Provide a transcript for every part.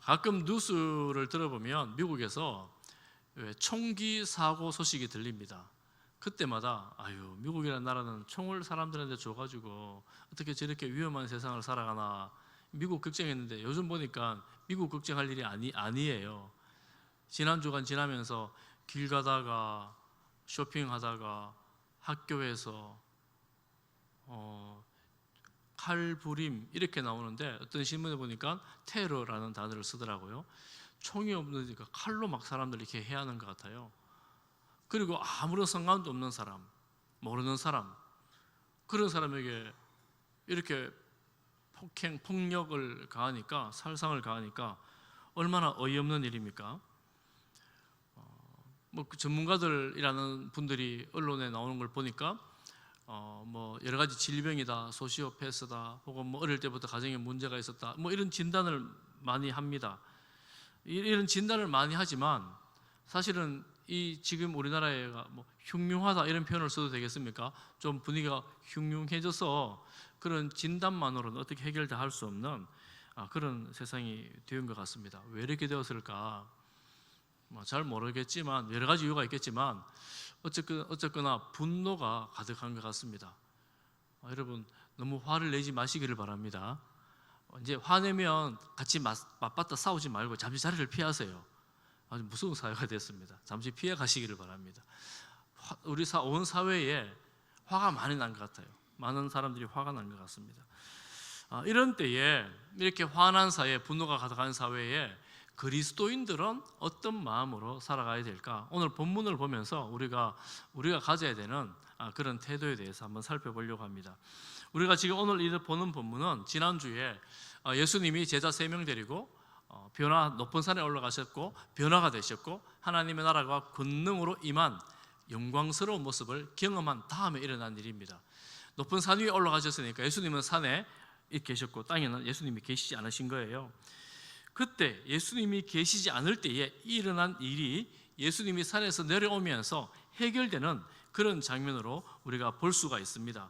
가끔 뉴스를 들어보면 미국에서 총기 사고 소식이 들립니다. 그때마다 아유, 미국이라는 나라는 총을 사람들한테 줘가지고 어떻게 저렇게 위험한 세상을 살아가나, 미국 걱정했는데 요즘 보니까 미국 걱정할 일이 아니에요. 지난 주간 지나면서 길 가다가, 쇼핑하다가, 학교에서 칼부림 이렇게 나오는데, 어떤 신문에 보니까 테러라는 단어를 쓰더라고요. 총이 없으니까 칼로 막 사람들 이렇게 해야 하는 것 같아요. 그리고 아무런 상관도 없는 사람, 모르는 사람, 그런 사람에게 이렇게 폭력을 가하니까, 살상을 가하니까 얼마나 어이없는 일입니까? 그 전문가들이라는 분들이 언론에 나오는 걸 보니까 여러 가지 질병이다, 소시오패스다, 혹은 어릴 때부터 가정에 문제가 있었다, 이런 진단을 많이 합니다. 이런 진단을 많이 하지만 사실은 이 지금 우리나라가 흉흉하다 이런 표현을 써도 되겠습니까? 좀 분위기가 흉흉해져서 그런 진단만으로는 어떻게 해결도 할 수 없는 그런 세상이 되는 것 같습니다. 왜 이렇게 되었을까? 잘 모르겠지만 여러 가지 이유가 있겠지만 어쨌거나 분노가 가득한 것 같습니다. 여러분, 너무 화를 내지 마시기를 바랍니다. 이제 화내면 같이 맞받아 싸우지 말고 잠시 자리를 피하세요. 아주 무서운 사회가 됐습니다. 잠시 피해 가시기를 바랍니다. 우리 온 사회에 화가 많이 난 것 같아요. 많은 사람들이 화가 난 것 같습니다. 이런 때에, 이렇게 화난 사회, 분노가 가득한 사회에 그리스도인들은 어떤 마음으로 살아가야 될까? 오늘 본문을 보면서 우리가 가져야 되는 그런 태도에 대해서 한번 살펴보려고 합니다. 우리가 지금 오늘 보는 본문은 지난주에 예수님이 제자 3명 데리고 높은 산에 올라가셨고 변화가 되셨고 하나님의 나라가 권능으로 임한 영광스러운 모습을 경험한 다음에 일어난 일입니다. 높은 산 위에 올라가셨으니까 예수님은 산에 계셨고 땅에는 예수님이 계시지 않으신 거예요. 그때 예수님이 계시지 않을 때에 일어난 일이 예수님이 산에서 내려오면서 해결되는 그런 장면으로 우리가 볼 수가 있습니다.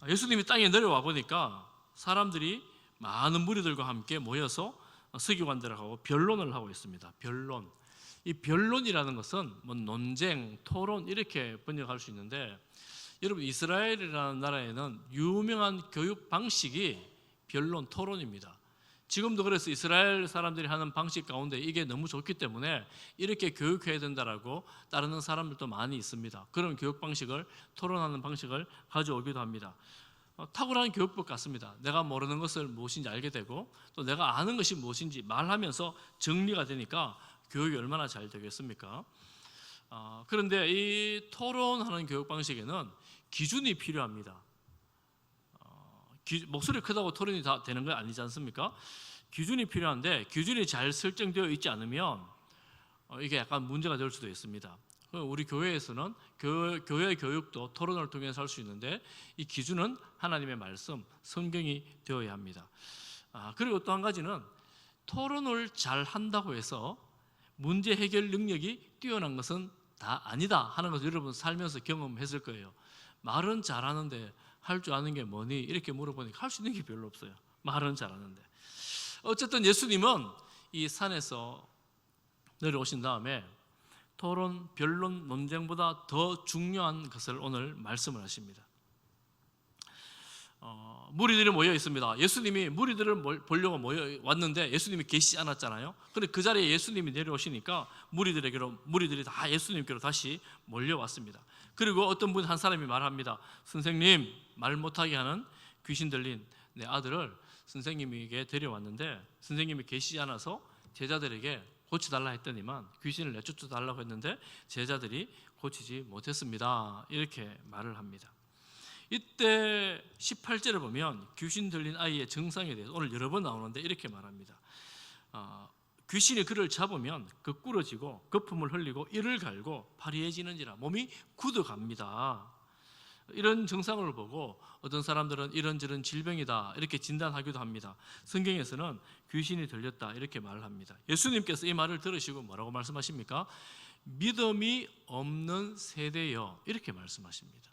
예수님이 땅에 내려와 보니까 사람들이 많은 무리들과 함께 모여서 서기관들하고 변론을 하고 있습니다. 변론. 이 변론이라는 것은 논쟁, 토론 이렇게 번역할 수 있는데, 여러분, 이스라엘이라는 나라에는 유명한 교육 방식이 변론, 토론입니다. 지금도 그래서 이스라엘 사람들이 하는 방식 가운데 이게 너무 좋기 때문에 이렇게 교육해야 된다라고 따르는 사람들도 많이 있습니다. 그런 교육 방식을, 토론하는 방식을 가져오기도 합니다. 탁월한 교육법 같습니다. 내가 모르는 것을 무엇인지 알게 되고 또 내가 아는 것이 무엇인지 말하면서 정리가 되니까 교육이 얼마나 잘 되겠습니까? 그런데 이 토론하는 교육 방식에는 기준이 필요합니다. 목소리 크다고 토론이 다 되는 건 아니지 않습니까? 기준이 필요한데 기준이 잘 설정되어 있지 않으면 이게 약간 문제가 될 수도 있습니다. 우리 교회에서는 교회 교육도 토론을 통해서 할 수 있는데 이 기준은 하나님의 말씀, 성경이 되어야 합니다. 그리고 또 한 가지는 토론을 잘 한다고 해서 문제 해결 능력이 뛰어난 것은 다 아니다 하는 것을 여러분 살면서 경험했을 거예요. 말은 잘하는데 할 줄 아는 게 뭐니? 이렇게 물어보니까 할 수 있는 게 별로 없어요. 말은 잘하는데. 어쨌든 예수님은 이 산에서 내려오신 다음에 토론, 변론, 논쟁보다 더 중요한 것을 오늘 말씀을 하십니다. 무리들이 모여 있습니다. 예수님이 무리들을 보려고 모여 왔는데 예수님이 계시지 않았잖아요. 그런데 그 자리에 예수님이 내려오시니까 무리들이 다 예수님께로 다시 몰려왔습니다. 그리고 어떤 분 한 사람이 말합니다. 선생님, 말 못하게 하는 귀신 들린 내 아들을 선생님에게 데려왔는데 선생님이 계시지 않아서 제자들에게 고쳐달라 했더니만 귀신을 내쫓아달라고 했는데 제자들이 고치지 못했습니다. 이렇게 말을 합니다. 이때 18절을 보면 귀신 들린 아이의 증상에 대해서 오늘 여러 번 나오는데 이렇게 말합니다. 귀신이 그를 잡으면 거꾸러지고 거품을 흘리고 이를 갈고 파리해지는지라 몸이 굳어갑니다. 이런 증상을 보고 어떤 사람들은 이런저런 질병이다 이렇게 진단하기도 합니다. 성경에서는 귀신이 들렸다 이렇게 말을 합니다. 예수님께서 이 말을 들으시고 뭐라고 말씀하십니까? 믿음이 없는 세대여 이렇게 말씀하십니다.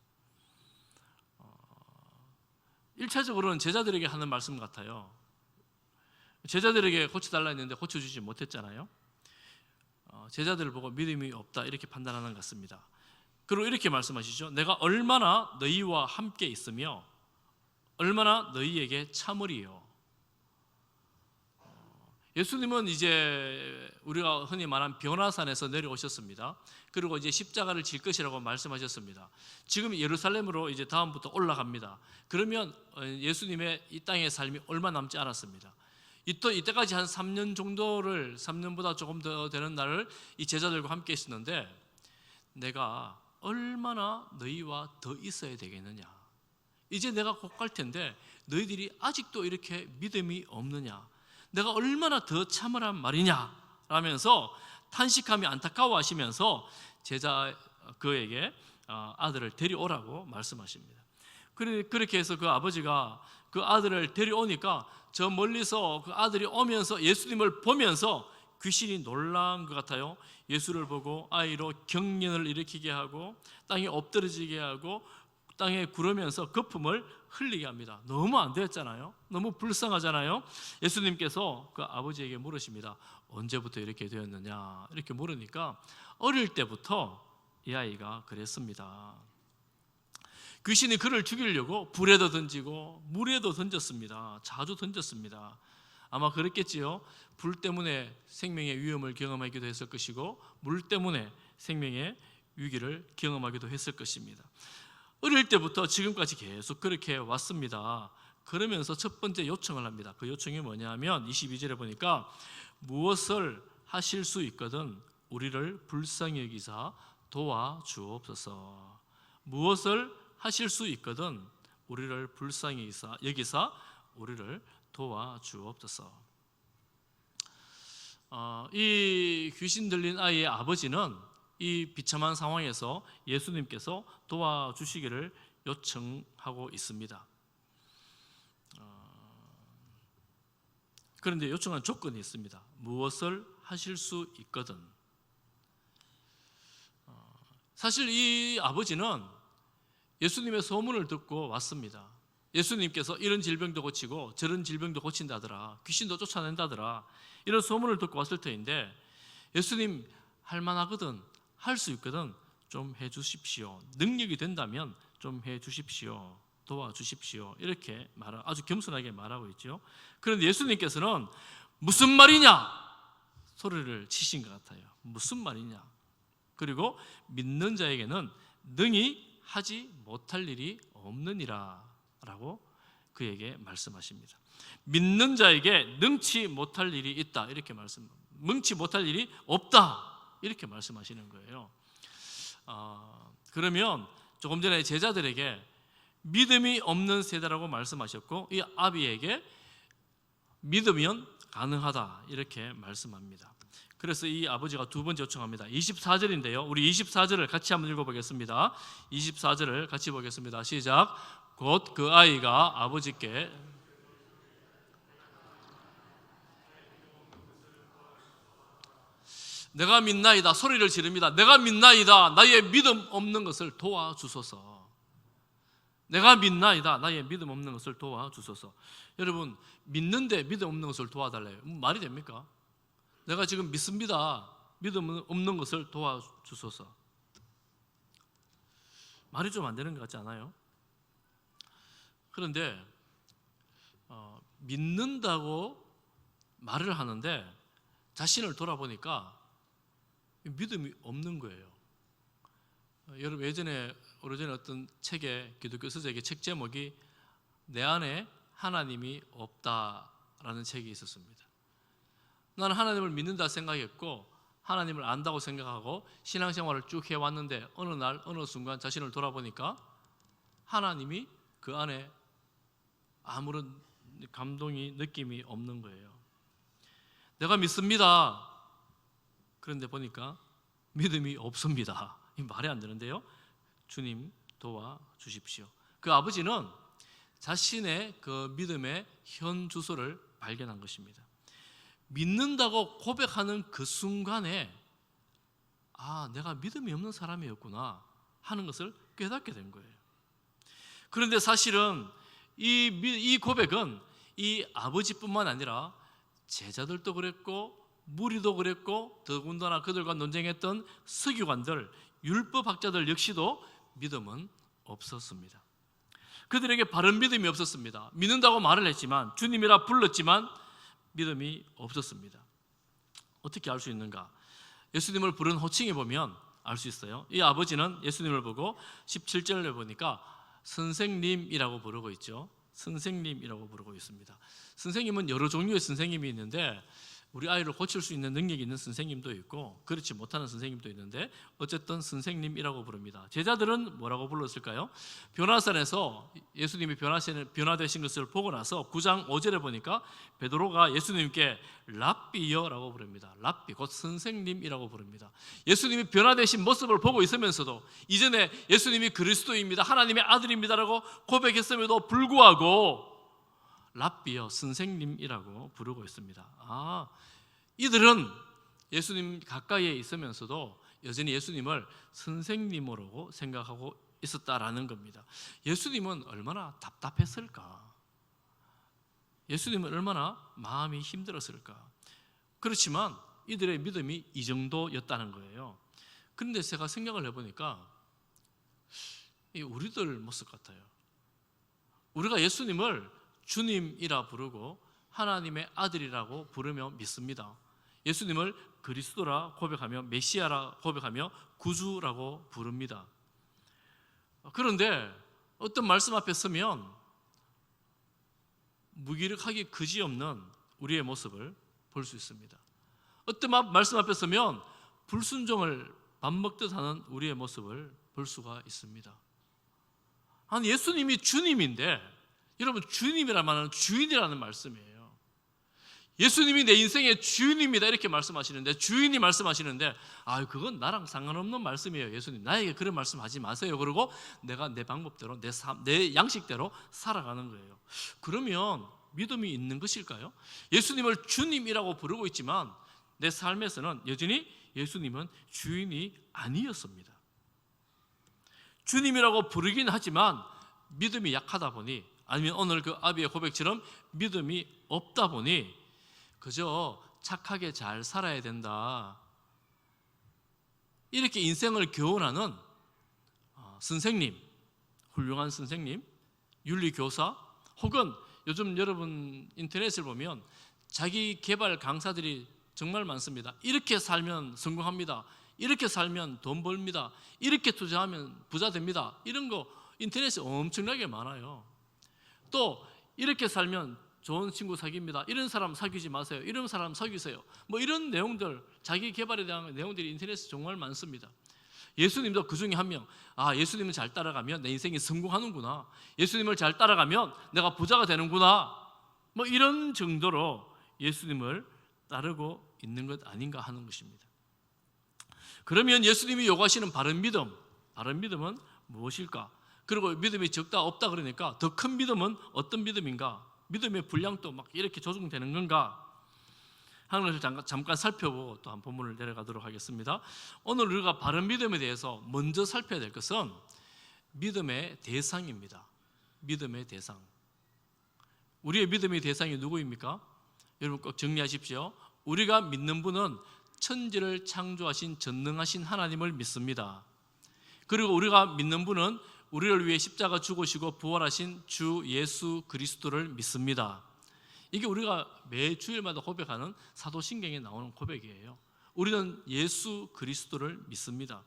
1차적으로는 제자들에게 하는 말씀 같아요. 제자들에게 고쳐달라 했는데 고쳐주지 못했잖아요. 제자들을 보고 믿음이 없다 이렇게 판단하는 것 같습니다. 그리고 이렇게 말씀하시죠. 내가 얼마나 너희와 함께 있으며 얼마나 너희에게 참으리요. 예수님은 이제 우리가 흔히 말하는 변화산에서 내려오셨습니다. 그리고 이제 십자가를 질 것이라고 말씀하셨습니다. 지금 예루살렘으로 이제 다음부터 올라갑니다. 그러면 예수님의 이 땅의 삶이 얼마 남지 않았습니다. 이때까지 한 3년 정도를, 3년보다 조금 더 되는 날을 이 제자들과 함께 있었는데, 내가 얼마나 너희와 더 있어야 되겠느냐, 이제 내가 곧 갈 텐데 너희들이 아직도 이렇게 믿음이 없느냐, 내가 얼마나 더 참으란 말이냐 라면서 탄식하며 안타까워하시면서 그에게 아들을 데려오라고 말씀하십니다. 그렇게 해서 그 아버지가 그 아들을 데려오니까 저 멀리서 그 아들이 오면서 예수님을 보면서 귀신이 놀란 것 같아요. 예수를 보고 아이로 경련을 일으키게 하고 땅에 엎드러지게 하고 땅에 구르면서 거품을 흘리게 합니다. 너무 안 되었잖아요. 너무 불쌍하잖아요. 예수님께서 그 아버지에게 물으십니다. 언제부터 이렇게 되었느냐 이렇게 물으니까 어릴 때부터 이 아이가 그랬습니다. 귀신이 그를 죽이려고 불에도 던지고 물에도 던졌습니다. 자주 던졌습니다. 아마 그랬겠지요. 불 때문에 생명의 위험을 경험하기도 했을 것이고 물 때문에 생명의 위기를 경험하기도 했을 것입니다. 어릴 때부터 지금까지 계속 그렇게 왔습니다. 그러면서 첫 번째 요청을 합니다. 그 요청이 뭐냐면 22절에 보니까 무엇을 하실 수 있거든 우리를 불쌍히 여기사 도와주옵소서. 무엇을 하실 수 있거든 우리를 불쌍히 여기사 우리를 도와주옵소서. 이 귀신 들린 아이의 아버지는 이 비참한 상황에서 예수님께서 도와주시기를 요청하고 있습니다. 그런데 요청한 조건이 있습니다. 무엇을 하실 수 있거든. 사실 이 아버지는 예수님의 소문을 듣고 왔습니다. 예수님께서 이런 질병도 고치고 저런 질병도 고친다더라, 귀신도 쫓아낸다더라, 이런 소문을 듣고 왔을 터인데 예수님 할 만하거든, 할 수 있거든 좀 해주십시오. 능력이 된다면 좀 해주십시오. 도와주십시오. 이렇게 아주 겸손하게 말하고 있죠. 그런데 예수님께서는 무슨 말이냐 소리를 치신 것 같아요. 무슨 말이냐. 그리고 믿는 자에게는 능히 하지 못할 일이 없느니라 라고 그에게 말씀하십니다. 믿는 자에게 능치 못할 일이 있다 이렇게 능치 못할 일이 없다 이렇게 말씀하시는 거예요. 그러면 조금 전에 제자들에게 믿음이 없는 세대라고 말씀하셨고 이 아비에게 믿으면 가능하다 이렇게 말씀합니다. 그래서 이 아버지가 두 번째 요청합니다. 24절인데요. 우리 24절을 같이 한번 읽어보겠습니다. 24절을 같이 보겠습니다. 시작. 곧 그 아이가 아버지께 내가 믿나이다 소리를 지릅니다. 내가 믿나이다 나의 믿음 없는 것을 도와주소서. 내가 믿나이다 나의 믿음 없는 것을 도와주소서. 여러분 믿는데 믿음 없는 것을 도와달래요. 말이 됩니까? 내가 지금 믿습니다. 믿음 없는 것을 도와주소서. 말이 좀 안 되는 것 같지 않아요? 그런데 믿는다고 말을 하는데 자신을 돌아보니까 믿음이 없는 거예요. 여러분 오래전에 어떤 책에 기독교 서적의 책 제목이 내 안에 하나님이 없다라는 책이 있었습니다. 나는 하나님을 믿는다 생각했고 하나님을 안다고 생각하고 신앙생활을 쭉 해왔는데 어느 날 어느 순간 자신을 돌아보니까 하나님이 그 안에 아무런 감동이 느낌이 없는 거예요. 내가 믿습니다. 그런데 보니까 믿음이 없습니다. 이 말이 안 되는데요. 주님 도와주십시오. 그 아버지는 자신의 그 믿음의 현 주소를 발견한 것입니다. 믿는다고 고백하는 그 순간에 내가 믿음이 없는 사람이었구나 하는 것을 깨닫게 된 거예요. 그런데 사실은 이 고백은 이 아버지뿐만 아니라 제자들도 그랬고 무리도 그랬고 더군다나 그들과 논쟁했던 서기관들, 율법학자들 역시도 믿음은 없었습니다. 그들에게 바른 믿음이 없었습니다. 믿는다고 말을 했지만, 주님이라 불렀지만 믿음이 없었습니다. 어떻게 알 수 있는가? 예수님을 부른 호칭에 보면 알 수 있어요. 이 아버지는 예수님을 보고 17절에 보니까 선생님이라고 부르고 있죠. 선생님이라고 부르고 있습니다. 선생님은 여러 종류의 선생님이 있는데 우리 아이를 고칠 수 있는 능력이 있는 선생님도 있고 그렇지 못하는 선생님도 있는데 어쨌든 선생님이라고 부릅니다. 제자들은 뭐라고 불렀을까요? 변화산에서 예수님이 변화되신 것을 보고 나서 9장 5절에 보니까 베드로가 예수님께 랍비여라고 부릅니다. 랍비, 곧 선생님이라고 부릅니다. 예수님이 변화되신 모습을 보고 있으면서도 이전에 예수님이 그리스도입니다, 하나님의 아들입니다라고 고백했음에도 불구하고 랍비여, 선생님이라고 부르고 있습니다. 이들은 예수님 가까이에 있으면서도 여전히 예수님을 선생님으로 생각하고 있었다라는 겁니다. 예수님은 얼마나 답답했을까? 예수님은 얼마나 마음이 힘들었을까? 그렇지만 이들의 믿음이 이 정도였다는 거예요. 그런데 제가 생각을 해보니까 우리들 모습 같아요. 우리가 예수님을 주님이라 부르고 하나님의 아들이라고 부르며 믿습니다. 예수님을 그리스도라 고백하며 메시아라 고백하며 구주라고 부릅니다. 그런데 어떤 말씀 앞에 서면 무기력하기 그지없는 우리의 모습을 볼 수 있습니다. 어떤 말씀 앞에 서면 불순종을 밥 먹듯 하는 우리의 모습을 볼 수가 있습니다. 아니, 예수님이 주님인데, 여러분, 주님이란 말은 주인이라는 말씀이에요. 예수님이 내 인생의 주인입니다 이렇게 말씀하시는데, 주인이 말씀하시는데 그건 나랑 상관없는 말씀이에요. 예수님, 나에게 그런 말씀하지 마세요. 그리고 내가 내 방법대로 내 양식대로 살아가는 거예요. 그러면 믿음이 있는 것일까요? 예수님을 주님이라고 부르고 있지만 내 삶에서는 여전히 예수님은 주인이 아니었습니다. 주님이라고 부르긴 하지만 믿음이 약하다 보니, 아니면 오늘 그 아비의 고백처럼 믿음이 없다 보니 그저 착하게 잘 살아야 된다, 이렇게 인생을 교훈하는 선생님, 훌륭한 선생님, 윤리교사, 혹은 요즘 여러분 인터넷을 보면 자기 개발 강사들이 정말 많습니다. 이렇게 살면 성공합니다, 이렇게 살면 돈 벌입니다, 이렇게 투자하면 부자 됩니다, 이런 거 인터넷에 엄청나게 많아요. 또 이렇게 살면 좋은 친구 사귀입니다, 이런 사람 사귀지 마세요, 이런 사람 사귀세요, 뭐 이런 내용들, 자기 개발에 대한 내용들이 인터넷에 정말 많습니다. 예수님도 그 중에 한 명, 예수님을 잘 따라가면 내 인생이 성공하는구나, 예수님을 잘 따라가면 내가 부자가 되는구나, 뭐 이런 정도로 예수님을 따르고 있는 것 아닌가 하는 것입니다. 그러면 예수님이 요구하시는 바른 믿음은 무엇일까? 그리고 믿음이 적다 없다 그러니까 더 큰 믿음은 어떤 믿음인가? 믿음의 분량도 막 이렇게 조정되는 건가 하는 것을 잠깐 살펴보고 또 한 본문을 내려가도록 하겠습니다. 오늘 우리가 바른 믿음에 대해서 먼저 살펴야 될 것은 믿음의 대상입니다. 믿음의 대상. 우리의 믿음의 대상이 누구입니까? 여러분 꼭 정리하십시오. 우리가 믿는 분은 천지를 창조하신 전능하신 하나님을 믿습니다. 그리고 우리가 믿는 분은 우리를 위해 십자가 죽으시고 부활하신 주 예수 그리스도를 믿습니다. 이게 우리가 매 주일마다 고백하는 사도신경에 나오는 고백이에요. 우리는 예수 그리스도를 믿습니다.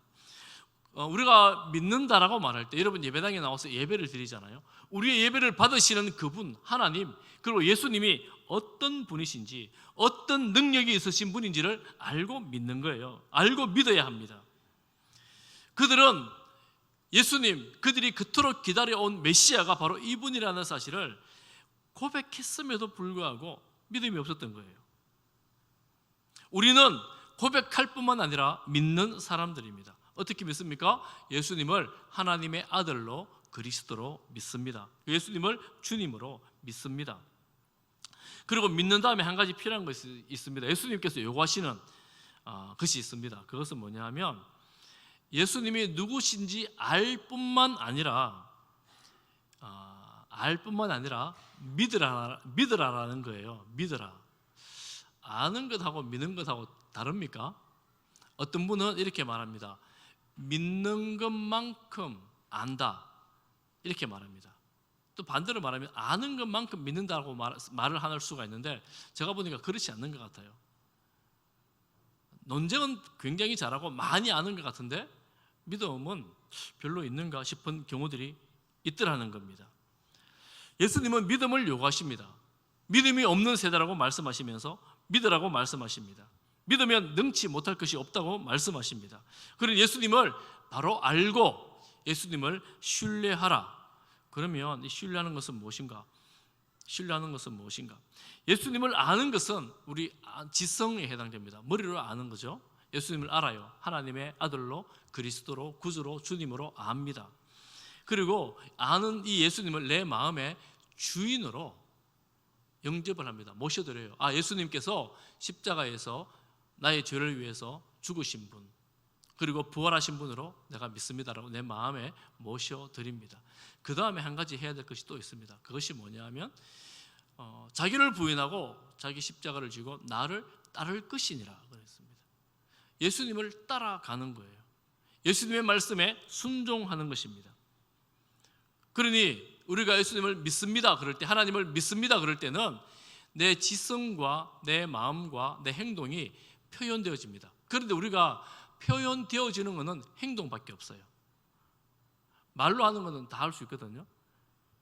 우리가 믿는다라고 말할 때, 여러분 예배당에 나와서 예배를 드리잖아요. 우리의 예배를 받으시는 그분 하나님, 그리고 예수님이 어떤 분이신지, 어떤 능력이 있으신 분인지를 알고 믿는 거예요. 알고 믿어야 합니다. 그들은 예수님, 그들이 그토록 기다려온 메시아가 바로 이분이라는 사실을 고백했음에도 불구하고 믿음이 없었던 거예요. 우리는 고백할 뿐만 아니라 믿는 사람들입니다. 어떻게 믿습니까? 예수님을 하나님의 아들로 그리스도로 믿습니다. 예수님을 주님으로 믿습니다. 그리고 믿는 다음에 한 가지 필요한 것이 있습니다. 예수님께서 요구하시는 것이 있습니다. 그것은 뭐냐 하면 예수님이 누구신지 알 뿐만 아니라 믿으라라는 거예요. 믿으라. 아는 것하고 믿는 것하고 다릅니까? 어떤 분은 이렇게 말합니다. 믿는 것만큼 안다, 이렇게 말합니다. 또 반대로 말하면 아는 것만큼 믿는다고 말을 할 수가 있는데, 제가 보니까 그렇지 않는 것 같아요. 논쟁은 굉장히 잘하고 많이 아는 것 같은데 믿음은 별로 있는가 싶은 경우들이 있더라는 겁니다. 예수님은 믿음을 요구하십니다. 믿음이 없는 세대라고 말씀하시면서 믿으라고 말씀하십니다. 믿으면 능치 못할 것이 없다고 말씀하십니다. 그리고 예수님을 바로 알고 예수님을 신뢰하라. 그러면 이 신뢰하는 것은 무엇인가? 신뢰하는 것은 무엇인가? 예수님을 아는 것은 우리 지성에 해당됩니다. 머리로 아는 거죠. 예수님을 알아요. 하나님의 아들로, 그리스도로, 구주로, 주님으로 압니다. 그리고 아는 이 예수님을 내 마음의 주인으로 영접을 합니다. 모셔드려요. 예수님께서 십자가에서 나의 죄를 위해서 죽으신 분, 그리고 부활하신 분으로 내가 믿습니다라고 내 마음에 모셔드립니다. 그 다음에 한 가지 해야 될 것이 또 있습니다. 그것이 뭐냐 하면 자기를 부인하고 자기 십자가를 지고 나를 따를 것이니라 그랬습니다. 예수님을 따라가는 거예요. 예수님의 말씀에 순종하는 것입니다. 그러니 우리가 예수님을 믿습니다 그럴 때, 하나님을 믿습니다 그럴 때는 내 지성과 내 마음과 내 행동이 표현되어집니다. 그런데 우리가 표현되어지는 것은 행동밖에 없어요. 말로 하는 것은 다 할 수 있거든요.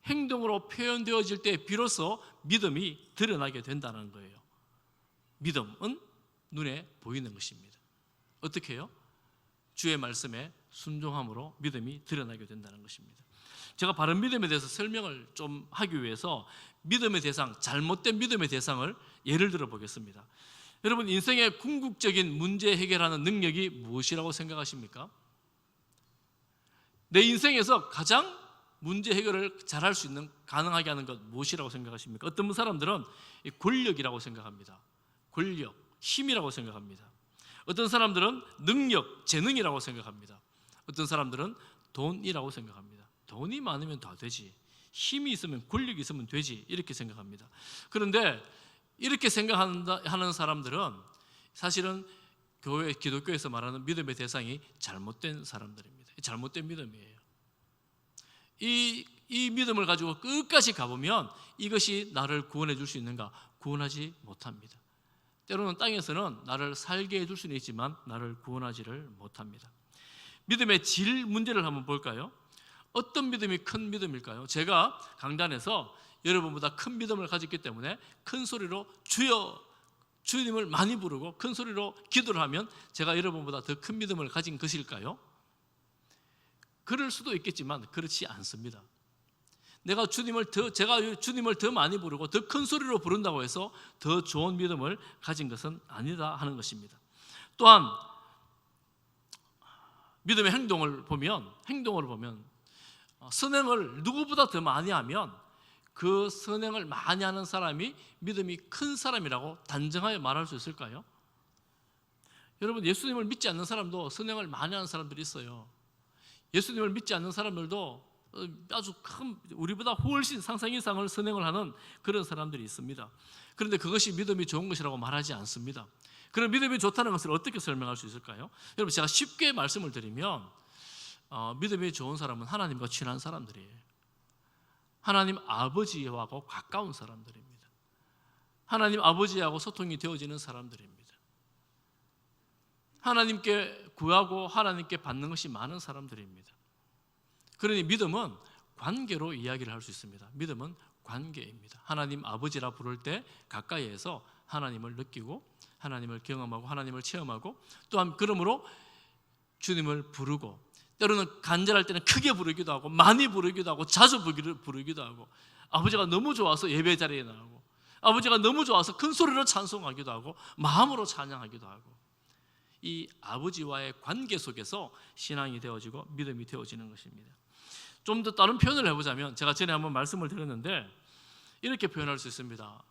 행동으로 표현되어질 때 비로소 믿음이 드러나게 된다는 거예요. 믿음은 눈에 보이는 것입니다. 어떻게 해요? 주의 말씀에 순종함으로 믿음이 드러나게 된다는 것입니다. 제가 바른 믿음에 대해서 설명을 좀 하기 위해서 믿음의 대상, 잘못된 믿음의 대상을 예를 들어 보겠습니다. 여러분, 인생의 궁극적인 문제 해결하는 능력이 무엇이라고 생각하십니까? 내 인생에서 가장 문제 해결을 잘할 수 있는, 가능하게 하는 것 무엇이라고 생각하십니까? 어떤 사람들은 권력이라고 생각합니다. 권력, 힘이라고 생각합니다. 어떤 사람들은 능력, 재능이라고 생각합니다. 어떤 사람들은 돈이라고 생각합니다. 돈이 많으면 다 되지, 힘이 있으면, 권력이 있으면 되지, 이렇게 생각합니다. 그런데 이렇게 생각하는 사람들은 사실은 기독교에서 말하는 믿음의 대상이 잘못된 사람들입니다. 잘못된 믿음이에요. 이 믿음을 가지고 끝까지 가보면 이것이 나를 구원해 줄 수 있는가? 구원하지 못합니다. 때로는 땅에서는 나를 살게 해줄 수는 있지만 나를 구원하지를 못합니다. 믿음의 질 문제를 한번 볼까요? 어떤 믿음이 큰 믿음일까요? 제가 강단에서 여러분보다 큰 믿음을 가졌기 때문에 큰 소리로 주여, 주님을 많이 부르고 큰 소리로 기도를 하면 제가 여러분보다 더 큰 믿음을 가진 것일까요? 그럴 수도 있겠지만 그렇지 않습니다. 제가 주님을 더 많이 부르고 더 큰 소리로 부른다고 해서 더 좋은 믿음을 가진 것은 아니다 하는 것입니다. 또한 믿음의 행동을 보면 선행을 누구보다 더 많이 하면 그 선행을 많이 하는 사람이 믿음이 큰 사람이라고 단정하게 말할 수 있을까요? 여러분, 예수님을 믿지 않는 사람도 선행을 많이 하는 사람들이 있어요. 예수님을 믿지 않는 사람들도 아주 큰, 우리보다 훨씬 상상 이상을 선행을 하는 그런 사람들이 있습니다. 그런데 그것이 믿음이 좋은 것이라고 말하지 않습니다. 그런 믿음이 좋다는 것을 어떻게 설명할 수 있을까요? 여러분, 제가 쉽게 말씀을 드리면 믿음이 좋은 사람은 하나님과 친한 사람들이에요. 하나님 아버지하고 가까운 사람들입니다. 하나님 아버지하고 소통이 되어지는 사람들입니다. 하나님께 구하고 하나님께 받는 것이 많은 사람들입니다. 그러니 믿음은 관계로 이야기를 할 수 있습니다. 믿음은 관계입니다. 하나님 아버지라 부를 때 가까이에서 하나님을 느끼고 하나님을 경험하고 하나님을 체험하고, 또한 그러므로 주님을 부르고, 때로는 간절할 때는 크게 부르기도 하고 많이 부르기도 하고 자주 부르기도 하고, 아버지가 너무 좋아서 예배 자리에 나오고, 아버지가 너무 좋아서 큰 소리로 찬송하기도 하고 마음으로 찬양하기도 하고, 이 아버지와의 관계 속에서 신앙이 되어지고 믿음이 되어지는 것입니다. 좀 더 다른 표현을 해보자면, 제가 전에 한번 말씀을 드렸는데 이렇게 표현할 수 있습니다.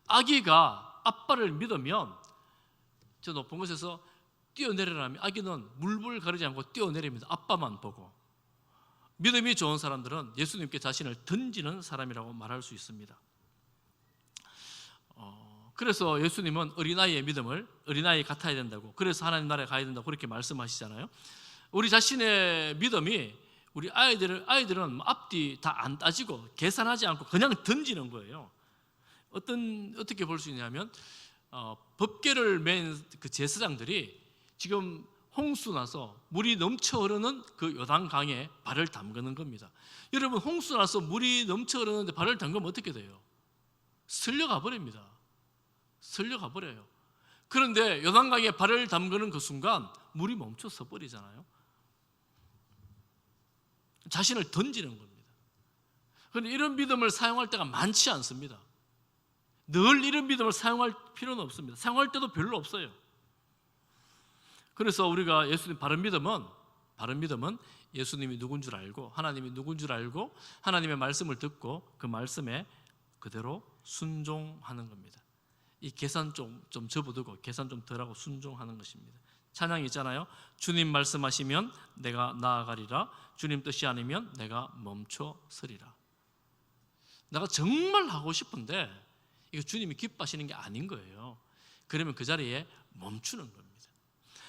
아기가 아빠를 믿으면 저 높은 곳에서 뛰어내리라면 아기는 물불 가리지 않고 뛰어내립니다. 아빠만 보고. 믿음이 좋은 사람들은 예수님께 자신을 던지는 사람이라고 말할 수 있습니다. 그래서 예수님은 어린아이의 믿음을 어린아이 같아야 된다고, 그래서 하나님 나라에 가야 된다고 그렇게 말씀하시잖아요. 우리 자신의 믿음이 우리 아이들은 앞뒤 다 안 따지고 계산하지 않고 그냥 던지는 거예요. 어떻게 볼 수 있냐면 법궤를 맨 그 제사장들이 지금 홍수 나서 물이 넘쳐 흐르는 그 요단강에 발을 담그는 겁니다. 여러분, 홍수 나서 물이 넘쳐 흐르는데 발을 담그면 어떻게 돼요? 쓸려가 버립니다. 쓸려가 버려요. 그런데 요단강에 발을 담그는 그 순간 물이 멈춰서 버리잖아요. 자신을 던지는 겁니다. 그런데 이런 믿음을 사용할 때가 많지 않습니다. 늘 이런 믿음을 사용할 필요는 없습니다. 사용할 때도 별로 없어요. 그래서 우리가 예수님 바른 믿음은 예수님이 누군 줄 알고 하나님이 누군 줄 알고 하나님의 말씀을 듣고 그 말씀에 그대로 순종하는 겁니다. 이 계산 좀 접어두고 계산 좀 덜하고 순종하는 것입니다. 찬양이 있잖아요. 주님 말씀하시면 내가 나아가리라. 주님 뜻이 아니면 내가 멈춰 서리라. 내가 정말 하고 싶은데 이거 주님이 기뻐하시는 게 아닌 거예요. 그러면 그 자리에 멈추는 겁니다.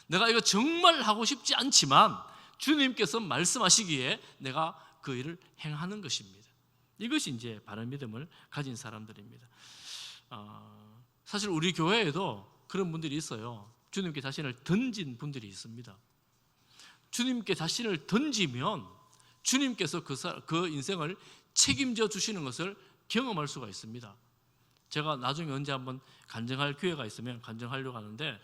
내가 이거 정말 하고 싶지 않지만 주님께서 말씀하시기에 내가 그 일을 행하는 것입니다. 이것이 이제 바른 믿음을 가진 사람들입니다. 사실 우리 교회에도 그런 분들이 있어요. 주님께 자신을 던진 분들이 있습니다. 주님께 자신을 던지면 주님께서 그 인생을 책임져 주시는 것을 경험할 수가 있습니다. 제가 나중에 언제 한번 간증할 기회가 있으면 간증하려고 하는데,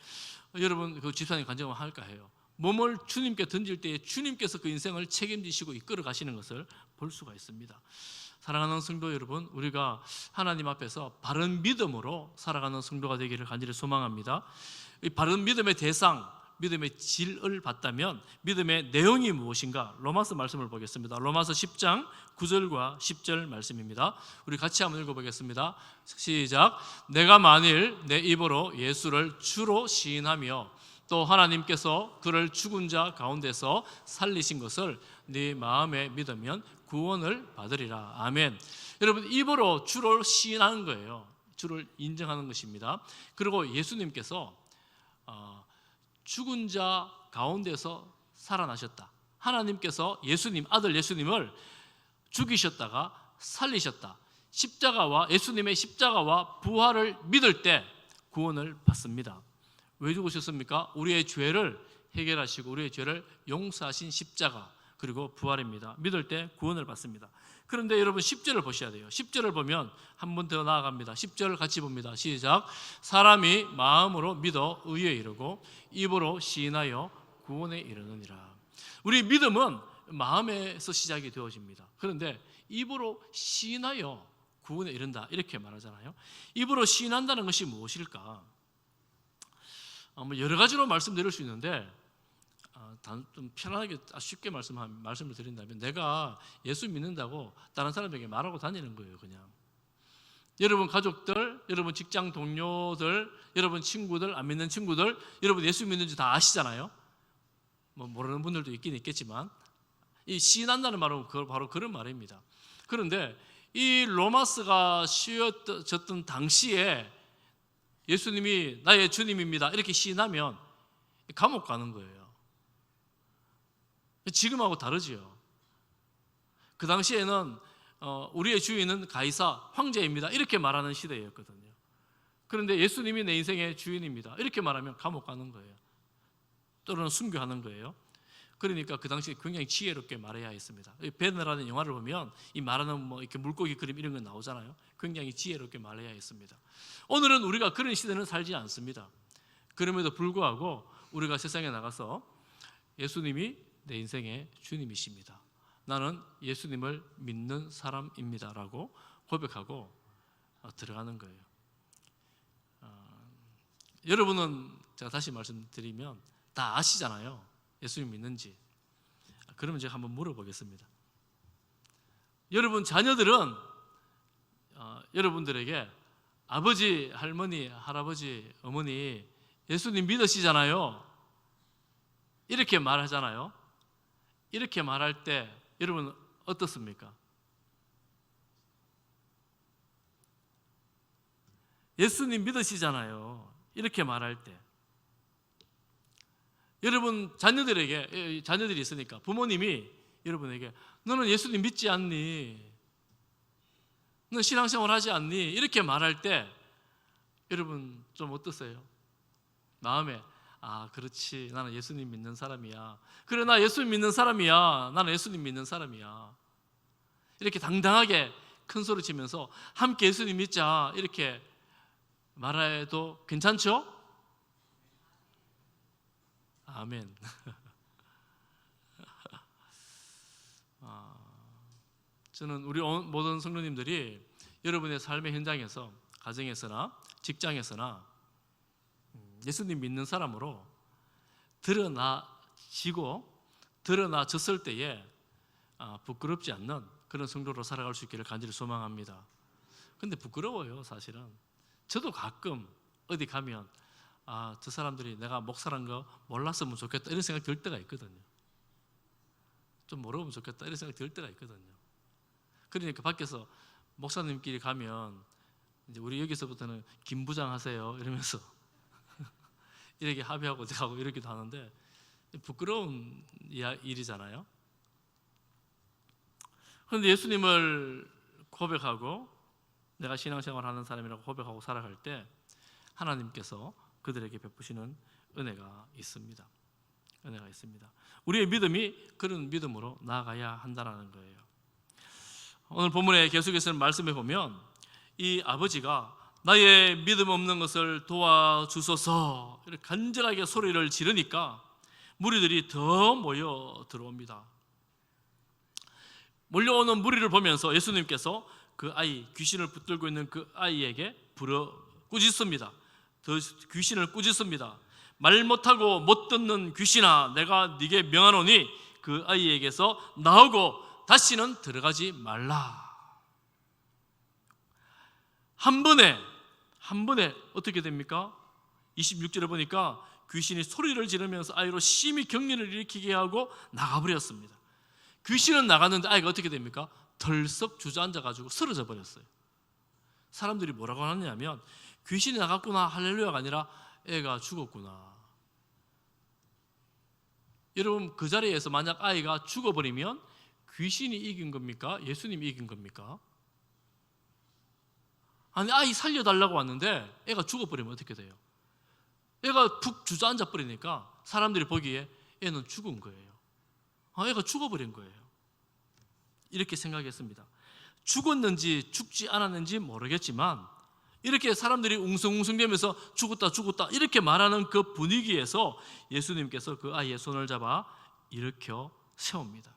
여러분 그 집사님 간증을 할까 해요. 몸을 주님께 던질 때에 주님께서 그 인생을 책임지시고 이끌어 가시는 것을 볼 수가 있습니다. 사랑하는 성도 여러분, 우리가 하나님 앞에서 바른 믿음으로 살아가는 성도가 되기를 간절히 소망합니다. 이 바른 믿음의 대상, 믿음의 질을 봤다면 믿음의 내용이 무엇인가? 로마서 말씀을 보겠습니다. 로마서 10장 9절과 10절 말씀입니다. 우리 같이 한번 읽어보겠습니다. 시작. 내가 만일 내 입으로 예수를 주로 시인하며 또 하나님께서 그를 죽은 자 가운데서 살리신 것을 네 마음에 믿으면 구원을 받으리라. 아멘. 여러분, 입으로 주를 시인하는 거예요. 주를 인정하는 것입니다. 그리고 예수님께서 죽은 자 가운데서 살아나셨다. 하나님께서 아들 예수님을 죽이셨다가 살리셨다. 예수님의 십자가와 부활을 믿을 때 구원을 받습니다. 왜 죽으셨습니까? 우리의 죄를 해결하시고 우리의 죄를 용서하신 십자가 그리고 부활입니다. 믿을 때 구원을 받습니다. 그런데 여러분 10절을 보셔야 돼요. 10절을 보면 한 번 더 나아갑니다. 10절을 같이 봅니다. 시작. 사람이 마음으로 믿어 의에 이르고 입으로 시인하여 구원에 이르느니라. 우리 믿음은 마음에서 시작이 되어집니다. 그런데 입으로 시인하여 구원에 이른다 이렇게 말하잖아요. 입으로 시인한다는 것이 무엇일까? 여러 가지로 말씀드릴 수 있는데 좀 편안하게 쉽게 말씀을 드린다면, 내가 예수 믿는다고 다른 사람에게 말하고 다니는 거예요. 그냥 여러분 가족들, 여러분 직장 동료들, 여러분 친구들, 안 믿는 친구들, 여러분 예수 믿는지 다 아시잖아요. 모르는 분들도 있긴 있겠지만 이 시인한다는 말은 바로 그런 말입니다. 그런데 이 로마스가 씌워졌던 당시에 예수님이 나의 주님입니다 이렇게 시인하면 감옥 가는 거예요. 지금하고 다르지요. 그 당시에는 우리의 주인은 가이사 황제입니다 이렇게 말하는 시대였거든요. 그런데 예수님이 내 인생의 주인입니다 이렇게 말하면 감옥 가는 거예요. 또는 순교하는 거예요. 그러니까 그 당시에 굉장히 지혜롭게 말해야 했습니다. 베너라는 영화를 보면 이 말하는 이렇게 물고기 그림 이런 거 나오잖아요. 굉장히 지혜롭게 말해야 했습니다. 오늘은 우리가 그런 시대는 살지 않습니다. 그럼에도 불구하고 우리가 세상에 나가서 예수님이 내 인생의 주님이십니다. 나는 예수님을 믿는 사람입니다 라고 고백하고 들어가는 거예요. 여러분은 제가 다시 말씀드리면 다 아시잖아요. 예수님 믿는지. 그러면 제가 한번 물어보겠습니다. 여러분 자녀들은 여러분들에게 아버지, 할머니, 할아버지, 어머니 예수님 믿으시잖아요 이렇게 말하잖아요. 이렇게 말할 때 여러분 어떻습니까? 예수님 믿으시잖아요. 이렇게 말할 때 여러분 자녀들이 있으니까 부모님이 여러분에게 너는 예수님 믿지 않니? 너 신앙생활 하지 않니? 이렇게 말할 때 여러분 좀 어떠세요? 마음에 그렇지, 나는 예수님 믿는 사람이야. 그래, 나 예수님 믿는 사람이야. 나는 예수님 믿는 사람이야. 이렇게 당당하게 큰 소리 치면서 함께 예수님 믿자 이렇게 말해도 괜찮죠? 아멘. 저는 우리 모든 성도님들이 여러분의 삶의 현장에서, 가정에서나 직장에서나 예수님 믿는 사람으로 드러나졌을 때에 부끄럽지 않는 그런 성도로 살아갈 수 있기를 간절히 소망합니다. 근데 부끄러워요, 사실은. 저도 가끔 어디 가면 저 사람들이 내가 목사란 거 몰랐으면 좋겠다 이런 생각 들 때가 있거든요. 좀 모르면 좋겠다 이런 생각 들 때가 있거든요. 그러니까 밖에서 목사님끼리 가면 이제 우리 여기서부터는 김 부장 하세요 이러면서 이렇게 합의하고 가고 이러기도 하는데 부끄러운 일이잖아요. 그런데 예수님을 고백하고 내가 신앙생활하는 사람이라고 고백하고 살아갈 때 하나님께서 그들에게 베푸시는 은혜가 있습니다. 은혜가 있습니다. 우리의 믿음이 그런 믿음으로 나아가야 한다는 거예요. 오늘 본문에 계속해서 말씀해 보면 이 아버지가 나의 믿음 없는 것을 도와주소서 이렇게 간절하게 소리를 지르니까 무리들이 더 모여 들어옵니다. 몰려오는 무리를 보면서 예수님께서 그 아이, 귀신을 붙들고 있는 그 아이에게 꾸짖습니다. 더 귀신을 꾸짖습니다. 말 못하고 못 듣는 귀신아, 내가 네게 명하노니 그 아이에게서 나오고 다시는 들어가지 말라. 한 번에 어떻게 됩니까? 26절에 보니까 귀신이 소리를 지르면서 아이로 심히 경련을 일으키게 하고 나가버렸습니다. 귀신은 나갔는데 아이가 어떻게 됩니까? 덜썩 주저앉아가지고 쓰러져 버렸어요. 사람들이 뭐라고 하느냐면 귀신이 나갔구나 할렐루야가 아니라 애가 죽었구나. 여러분, 그 자리에서 만약 아이가 죽어버리면 귀신이 이긴 겁니까? 예수님이 이긴 겁니까? 아니, 아이 살려달라고 왔는데 애가 죽어버리면 어떻게 돼요? 애가 푹 주저앉아 버리니까 사람들이 보기에 애는 죽은 거예요. 애가 죽어버린 거예요. 이렇게 생각했습니다. 죽었는지 죽지 않았는지 모르겠지만 이렇게 사람들이 웅성웅성대면서 죽었다 이렇게 말하는 그 분위기에서 예수님께서 그 아이의 손을 잡아 일으켜 세웁니다.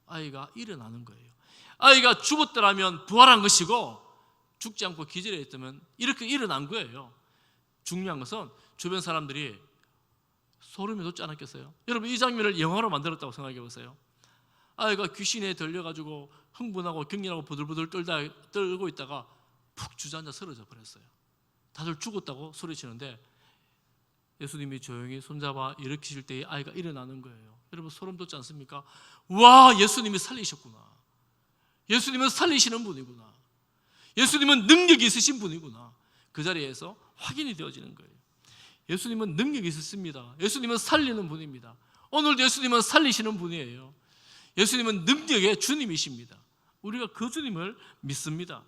아이가 일어나는 거예요. 아이가 죽었더라면 부활한 것이고 죽지 않고 기절해 있다면 이렇게 일어난 거예요. 중요한 것은 주변 사람들이 소름이 돋지 않았겠어요? 여러분, 이 장면을 영화로 만들었다고 생각해 보세요. 아이가 귀신에 들려가지고 흥분하고 경련하고 부들부들 떨고 있다가 푹 주저앉아 쓰러져 버렸어요. 다들 죽었다고 소리치는데 예수님이 조용히 손잡아 일으키실 때에 아이가 일어나는 거예요. 여러분, 소름 돋지 않습니까? 와, 예수님이 살리셨구나. 예수님은 살리시는 분이구나. 예수님은 능력이 있으신 분이구나. 그 자리에서 확인이 되어지는 거예요. 예수님은 능력이 있습니다. 예수님은 살리는 분입니다. 오늘도 예수님은 살리시는 분이에요. 예수님은 능력의 주님이십니다. 우리가 그 주님을 믿습니다.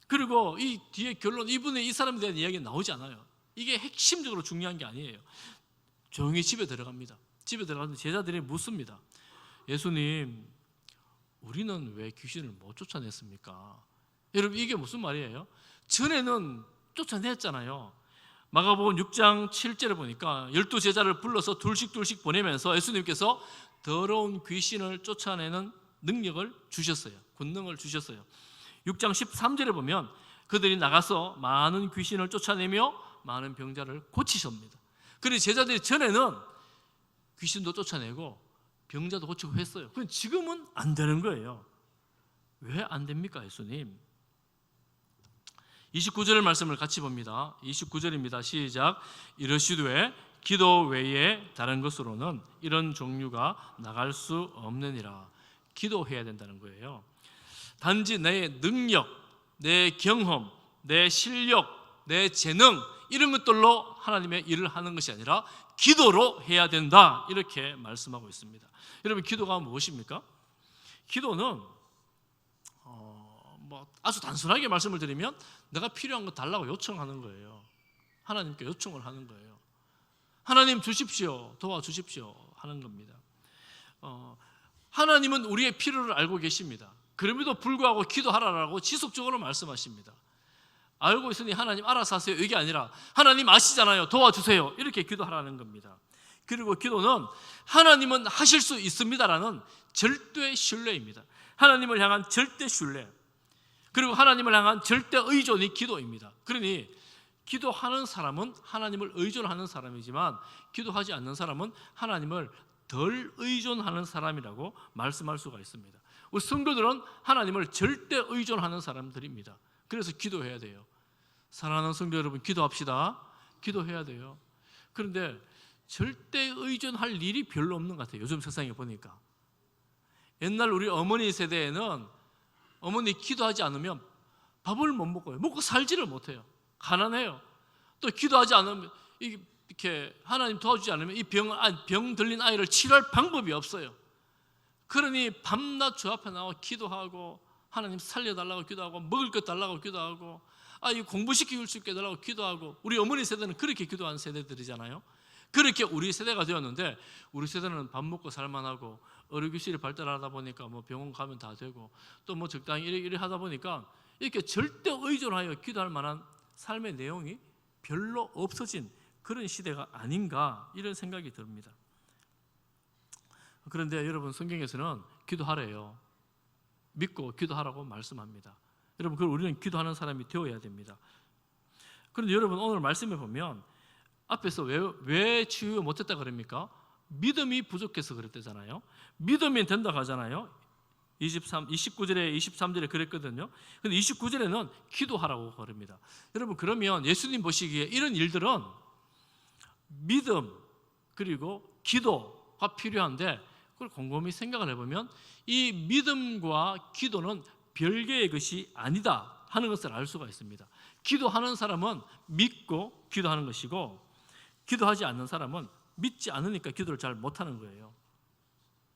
그리고 이 뒤에 결론, 이 사람에 대한 이야기는 나오지 않아요. 이게 핵심적으로 중요한 게 아니에요. 조용히 집에 들어갑니다. 집에 들어가서 제자들이 묻습니다. 예수님, 우리는 왜 귀신을 못 쫓아냈습니까? 여러분, 이게 무슨 말이에요? 전에는 쫓아냈잖아요. 마가복음 6장 7절에 보니까 12제자를 불러서 둘씩 보내면서 예수님께서 더러운 귀신을 쫓아내는 능력을 주셨어요. 권능을 주셨어요. 6장 13절에 보면 그들이 나가서 많은 귀신을 쫓아내며 많은 병자를 고치십니다. 그리고 제자들이 전에는 귀신도 쫓아내고 병자도 고치고 했어요. 그런데 지금은 안 되는 거예요. 왜 안 됩니까, 예수님? 29절 말씀을 같이 봅니다. 29절입니다. 시작. 이르시되 기도 외에 다른 것으로는 이런 종류가 나갈 수 없느니라. 기도해야 된다는 거예요. 단지 내 능력, 내 경험, 내 실력, 내 재능 이런 것들로 하나님의 일을 하는 것이 아니라 기도로 해야 된다, 이렇게 말씀하고 있습니다. 여러분, 기도가 무엇입니까? 기도는 아주 단순하게 말씀을 드리면 내가 필요한 거 달라고 요청하는 거예요. 하나님께 요청을 하는 거예요. 하나님 주십시오, 도와주십시오 하는 겁니다. 하나님은 우리의 필요를 알고 계십니다. 그럼에도 불구하고 기도하라라고 지속적으로 말씀하십니다. 알고 있으니 하나님 알아서 하세요, 이게 아니라 하나님 아시잖아요, 도와주세요, 이렇게 기도하라는 겁니다. 그리고 기도는 하나님은 하실 수 있습니다라는 절대 신뢰입니다. 하나님을 향한 절대 신뢰, 그리고 하나님을 향한 절대 의존이 기도입니다. 그러니 기도하는 사람은 하나님을 의존하는 사람이지만 기도하지 않는 사람은 하나님을 덜 의존하는 사람이라고 말씀할 수가 있습니다. 우리 성도들은 하나님을 절대 의존하는 사람들입니다. 그래서 기도해야 돼요. 사랑하는 성도 여러분, 기도합시다. 기도해야 돼요. 그런데 절대 의존할 일이 별로 없는 것 같아요. 요즘 세상에 보니까. 옛날 우리 어머니 세대에는 어머니 기도하지 않으면 밥을 못 먹어요. 먹고 살지를 못해요. 가난해요. 또 기도하지 않으면 이렇게 하나님 도와주지 않으면 이 병 들린 아이를 치료할 방법이 없어요. 그러니 밤낮 주 앞에 나와 기도하고 하나님 살려달라고 기도하고 먹을 것 달라고 기도하고 아이 공부시킬 수 있게 해달라고 기도하고. 우리 어머니 세대는 그렇게 기도한 세대들이잖아요. 그렇게 우리 세대가 되었는데 우리 세대는 밥 먹고 살만하고 의료기술이 발달하다 보니까 뭐 병원 가면 다 되고 또 뭐 적당히 이래 하다 보니까 이렇게 절대 의존하여 기도할 만한 삶의 내용이 별로 없어진 그런 시대가 아닌가, 이런 생각이 듭니다. 그런데 여러분, 성경에서는 기도하래요. 믿고 기도하라고 말씀합니다. 여러분, 그걸 우리는 기도하는 사람이 되어야 됩니다. 그런데 여러분, 오늘 말씀에 보면 앞에서 왜 치유 못했다 그럽니까? 믿음이 부족해서 그랬대잖아요. 믿으면 된다고 하잖아요. 29절에 23절에 그랬거든요. 근데 29절에는 기도하라고 그럽니다. 여러분, 그러면 예수님 보시기에 이런 일들은 믿음 그리고 기도가 필요한데, 그걸 곰곰이 생각을 해보면 이 믿음과 기도는 별개의 것이 아니다 하는 것을 알 수가 있습니다. 기도하는 사람은 믿고 기도하는 것이고, 기도하지 않는 사람은 믿지 않으니까 기도를 잘 못하는 거예요.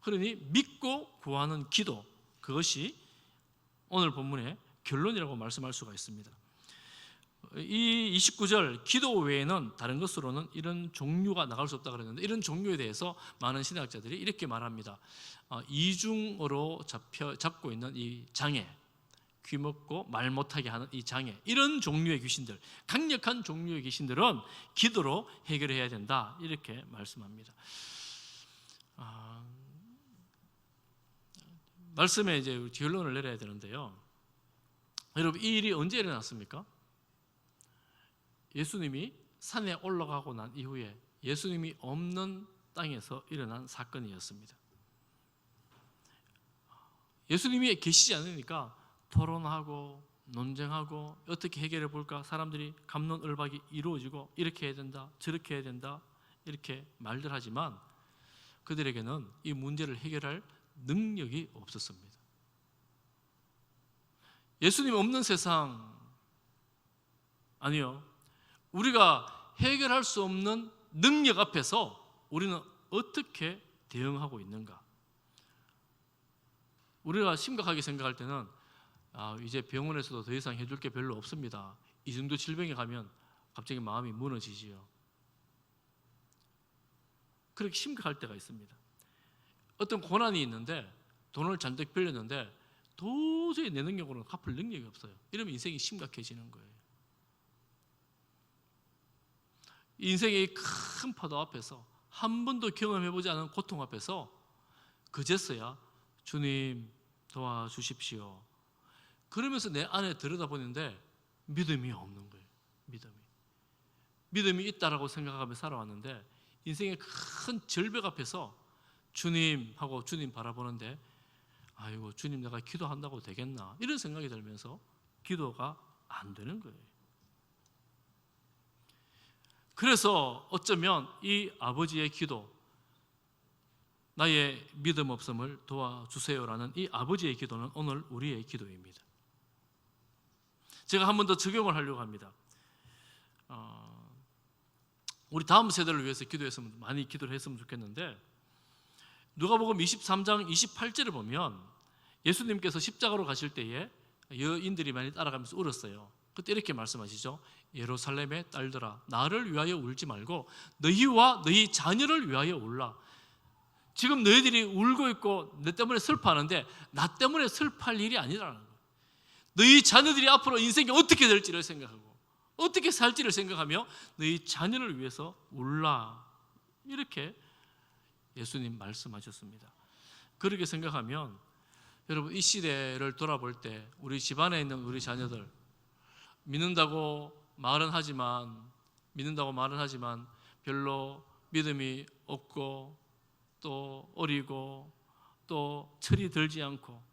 그러니 믿고 구하는 기도, 그것이 오늘 본문의 결론이라고 말씀할 수가 있습니다. 이 29절, 기도 외에는 다른 것으로는 이런 종류가 나갈 수 없다 그랬는데, 이런 종류에 대해서 많은 신학자들이 이렇게 말합니다. 이중으로 잡고 있는 이 장애, 귀 먹고 말 못하게 하는 이 장애, 이런 종류의 귀신들, 강력한 종류의 귀신들은 기도로 해결해야 된다, 이렇게 말씀합니다. 말씀에 이제 결론을 내려야 되는데요. 여러분, 이 일이 언제 일어났습니까? 예수님이 산에 올라가고 난 이후에 예수님이 없는 땅에서 일어난 사건이었습니다. 예수님이 계시지 않으니까 토론하고 논쟁하고 어떻게 해결해 볼까, 사람들이 갑론을박이 이루어지고 이렇게 해야 된다, 저렇게 해야 된다, 이렇게 말들 하지만 그들에게는 이 문제를 해결할 능력이 없었습니다. 예수님 없는 세상, 아니요, 우리가 해결할 수 없는 능력 앞에서 우리는 어떻게 대응하고 있는가? 우리가 심각하게 생각할 때는 이제 병원에서도 더 이상 해줄 게 별로 없습니다, 이 정도 질병에 가면 갑자기 마음이 무너지지요. 그렇게 심각할 때가 있습니다. 어떤 고난이 있는데 돈을 잔뜩 빌렸는데 도저히 내 능력으로는 갚을 능력이 없어요. 이러면 인생이 심각해지는 거예요. 인생의 큰 파도 앞에서, 한 번도 경험해보지 않은 고통 앞에서 그제서야 주님 도와주십시오 그러면서 내 안에 들여다보는데 믿음이 없는 거예요. 믿음이 있다라고 생각하며 살아왔는데 인생의 큰 절벽 앞에서 주님 하고 주님 바라보는데, 아이고 주님 내가 기도한다고 되겠나, 이런 생각이 들면서 기도가 안 되는 거예요. 그래서 어쩌면 이 아버지의 기도, 나의 믿음 없음을 도와주세요라는 이 아버지의 기도는 오늘 우리의 기도입니다. 제가 한 번 더 적용을 하려고 합니다. 우리 다음 세대를 위해서 기도했으면, 많이 기도를 했으면 좋겠는데, 누가복음 23장 28절을 보면 예수님께서 십자가로 가실 때에 여인들이 많이 따라가면서 울었어요. 그때 이렇게 말씀하시죠. 예루살렘의 딸들아, 나를 위하여 울지 말고 너희와 너희 자녀를 위하여 울라. 지금 너희들이 울고 있고 내 때문에 슬퍼하는데 나 때문에 슬퍼할 일이 아니라는 거예요. 너희 자녀들이 앞으로 인생이 어떻게 될지를 생각하고 어떻게 살지를 생각하며 너희 자녀를 위해서 울라. 이렇게 예수님 말씀하셨습니다. 그렇게 생각하면 여러분, 이 시대를 돌아볼 때 우리 집안에 있는 우리 자녀들, 믿는다고 말은 하지만 별로 믿음이 없고 또 어리고 또 철이 들지 않고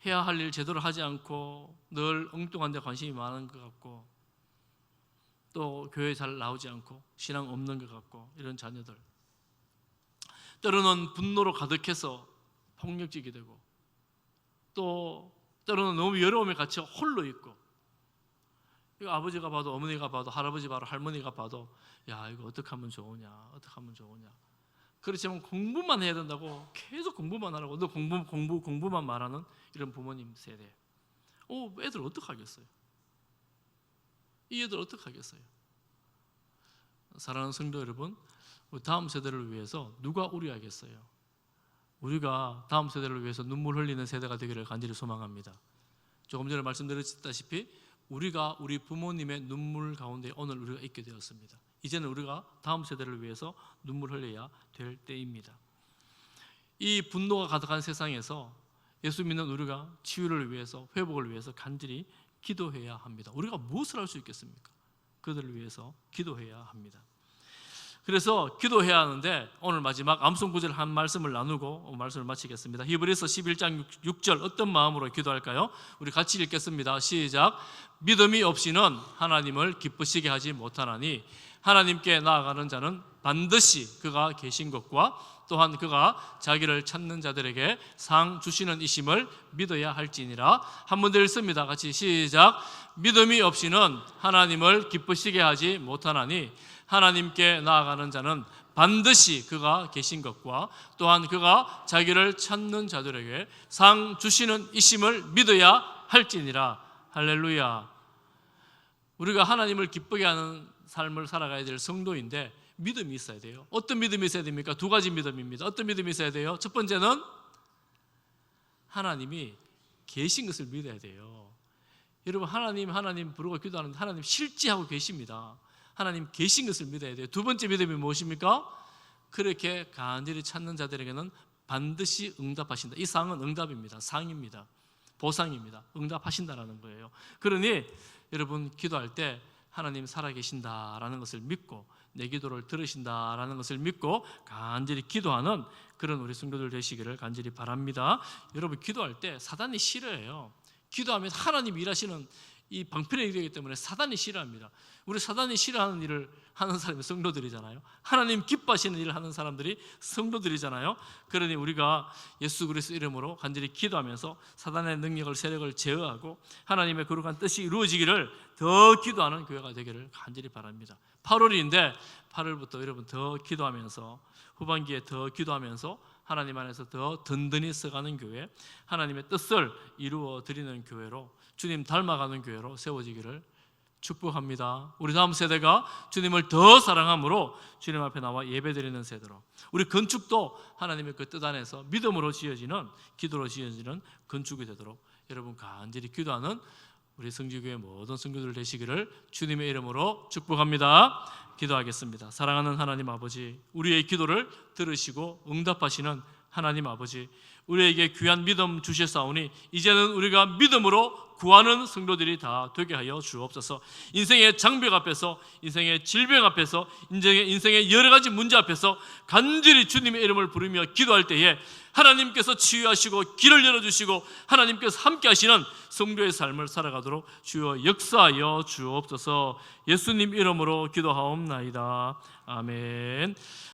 해야 할 일 제대로 하지 않고 늘 엉뚱한 데 관심이 많은 것 같고 또 교회 잘 나오지 않고 신앙 없는 것 같고, 이런 자녀들, 때로는 분노로 가득해서 폭력적이 되고 또 때로는 너무 외로움에 갇혀 홀로 있고, 이거 아버지가 봐도 어머니가 봐도 할아버지 봐도 할머니가 봐도 야, 이거 어떻게 하면 좋으냐. 그렇지만 공부만 해야 된다고 계속 공부만 하라고 너 공부만 말하는 이런 부모님 세대. 애들 어떡하겠어요? 이 애들 어떡하겠어요? 사랑하는 성도 여러분, 우리 다음 세대를 위해서 누가 우려하겠어요? 우리가 다음 세대를 위해서 눈물 흘리는 세대가 되기를 간절히 소망합니다. 조금 전에 말씀드렸다시피 우리가 우리 부모님의 눈물 가운데 오늘 우리가 있게 되었습니다. 이제는 우리가 다음 세대를 위해서 눈물 흘려야 될 때입니다. 이 분노가 가득한 세상에서 예수 믿는 우리가 치유를 위해서, 회복을 위해서 간절히 기도해야 합니다. 우리가 무엇을 할 수 있겠습니까? 그들을 위해서 기도해야 합니다. 그래서 기도해야 하는데 오늘 마지막 암송 구절 한 말씀을 나누고 말씀을 마치겠습니다. 히브리서 11장 6절 어떤 마음으로 기도할까요? 우리 같이 읽겠습니다. 시작. 믿음이 없이는 하나님을 기쁘시게 하지 못하나니 하나님께 나아가는 자는 반드시 그가 계신 것과 또한 그가 자기를 찾는 자들에게 상 주시는 이심을 믿어야 할지니라. 한 번 더 읽습니다. 같이 시작. 믿음이 없이는 하나님을 기쁘시게 하지 못하나니 하나님께 나아가는 자는 반드시 그가 계신 것과 또한 그가 자기를 찾는 자들에게 상 주시는 이심을 믿어야 할지니라. 할렐루야. 우리가 하나님을 기쁘게 하는 삶을 살아가야 될 성도인데 믿음이 있어야 돼요. 어떤 믿음이 있어야 됩니까? 두 가지 믿음입니다. 어떤 믿음이 있어야 돼요? 첫 번째는 하나님이 계신 것을 믿어야 돼요. 여러분, 하나님 부르고 기도하는데 하나님 실제하고 계십니다. 하나님 계신 것을 믿어야 돼요. 두 번째 믿음이 무엇입니까? 그렇게 간절히 찾는 자들에게는 반드시 응답하신다. 이 상은 응답입니다. 상입니다. 보상입니다. 응답하신다라는 거예요. 그러니 여러분, 기도할 때 하나님 살아계신다라는 것을 믿고 내 기도를 들으신다라는 것을 믿고 간절히 기도하는 그런 우리 성도들 되시기를 간절히 바랍니다. 여러분, 기도할 때 사단이 싫어해요. 기도하면 하나님 일하시는 이 방편의 일이기 때문에 사단이 싫어합니다. 우리 사단이 싫어하는 일을 하는 사람이 성도들이잖아요. 하나님 기뻐하시는 일을 하는 사람들이 성도들이잖아요. 그러니 우리가 예수 그리스도 이름으로 간절히 기도하면서 사단의 능력을, 세력을 제어하고 하나님의 거룩한 뜻이 이루어지기를 더 기도하는 교회가 되기를 간절히 바랍니다. 8월인데 8월부터 여러분 더 기도하면서, 후반기에 더 기도하면서 하나님 안에서 더 든든히 서가는 교회, 하나님의 뜻을 이루어 드리는 교회로, 주님 닮아가는 교회로 세워지기를 축복합니다. 우리 다음 세대가 주님을 더 사랑함으로 주님 앞에 나와 예배드리는 세대로, 우리 건축도 하나님의 그 뜻 안에서 믿음으로 지어지는, 기도로 지어지는 건축이 되도록 여러분 간절히 기도하는 우리 성지교회 모든 성도들 되시기를 주님의 이름으로 축복합니다. 기도하겠습니다. 사랑하는 하나님 아버지, 우리의 기도를 들으시고 응답하시는 하나님 아버지, 우리에게 귀한 믿음 주셨사오니 이제는 우리가 믿음으로 구하는 성도들이 다 되게 하여 주옵소서. 인생의 장벽 앞에서, 인생의 질병 앞에서, 인생의 여러 가지 문제 앞에서 간절히 주님의 이름을 부르며 기도할 때에 하나님께서 치유하시고 길을 열어주시고 하나님께서 함께 하시는 성도의 삶을 살아가도록 주여 역사하여 주옵소서. 예수님 이름으로 기도하옵나이다. 아멘.